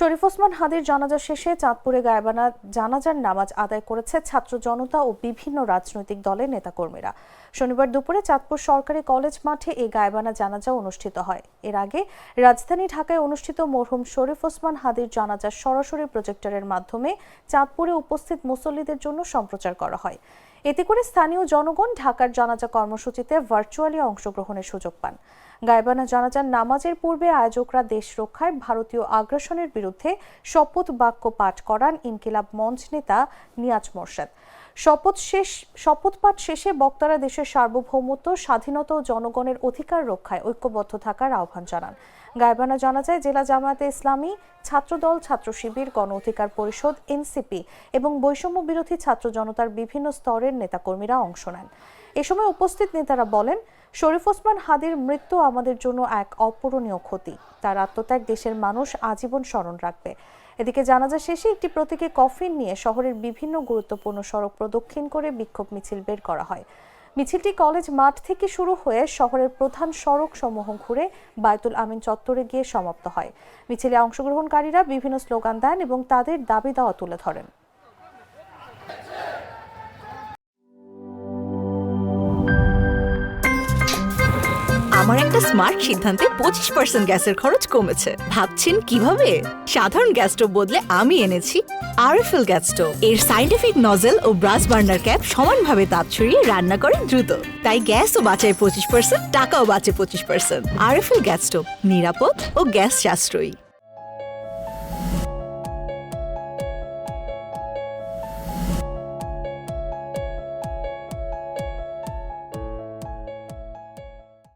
শরীফ ওসমান হাদির জানাজা শেষে চাঁদপুরে গায়েবানা জানাজার নামাজ আদায় করেছে ছাত্র জনতা ও বিভিন্ন রাজনৈতিক দলের নেতাকর্মীরা। শনিবার দুপুরে চাঁদপুর সরকারি কলেজ মাঠে এই গায়েবানা জানাজা অনুষ্ঠিত হয়। এর আগে রাজধানী ঢাকায় অনুষ্ঠিত মরহুম শরীফ ওসমান হাদির জানাজা সরাসরি প্রজেক্টরের মাধ্যমে চাঁদপুরে উপস্থিত মুসল্লিদের জন্য সম্প্রচার করা হয়। এতে করে স্থানীয় জনগণ ঢাকার জানাজা কর্মসূচিতে ভার্চুয়ালি অংশগ্রহণের সুযোগ পান। গায়েবানা জানাজার নামাজের পূর্বে আয়োজকরা দেশ রক্ষায় ভারতীয় আগ্রাসনের বিরুদ্ধে শপথ বাক্য পাঠ করান ইনকিলাব মঞ্চ নেতা নিয়াজ মোরশেদ। শপথ পাঠ শেষে বক্তারা দেশের সার্বভৌমত্ব, স্বাধীনতা ও জনগণের অধিকার রক্ষায় ঐক্যবদ্ধ থাকার আহ্বান জানান। গায়েবানা জানাজায় জেলা জামায়াতে ইসলামী, ছাত্রদল, ছাত্র শিবির, গণ অধিকার পরিষদ, এনসিপি এবং বৈষম্য বিরোধী ছাত্র জনতার বিভিন্ন স্তরের নেতাকর্মীরা অংশ নেন। এ সময় উপস্থিত নেতারা বলেন, শরীফ ওসমান হাদির মৃত্যু আমাদের জন্য এক অপূরণীয় ক্ষতি। তার আত্মত্যাগ দেশের মানুষ আজীবন স্মরণ রাখবে। এদিকে জানাজা শেষে একটি প্রতীকী কফিন নিয়ে শহরের বিভিন্ন গুরুত্বপূর্ণ সড়ক প্রদক্ষিণ করে বিক্ষোভ মিছিল বের করা হয়। মিছিলটি কলেজ মাঠ থেকে শুরু হয়ে শহরের প্রধান সড়ক সমূহ ঘুরে বায়তুল আমিন চত্বরে গিয়ে সমাপ্ত হয়। মিছিলে অংশগ্রহণকারীরা বিভিন্ন স্লোগান দেন এবং তাদের দাবি দাওয়া তুলে ধরেন। আমার একটা স্মার্ট সিদ্ধান্তে 25% গ্যাসের খরচ কমেছে। ভাবছেন কিভাবে? সাধারণ গ্যাস স্টোভ বদলে আমি এনেছি আরএফএল গ্যাস স্টোভ। এর সাইন্টিফিক নজল ও ব্রাস বার্নার ক্যাপ সমানভাবে তাপ ছড়িয়ে রান্না করে দ্রুত। তাই গ্যাসও বাঁচায় 25%, টাকাও বাঁচে 25%। আরএফএল গ্যাস স্টোভ নিরাপদ ও গ্যাস সাশ্রয়ী।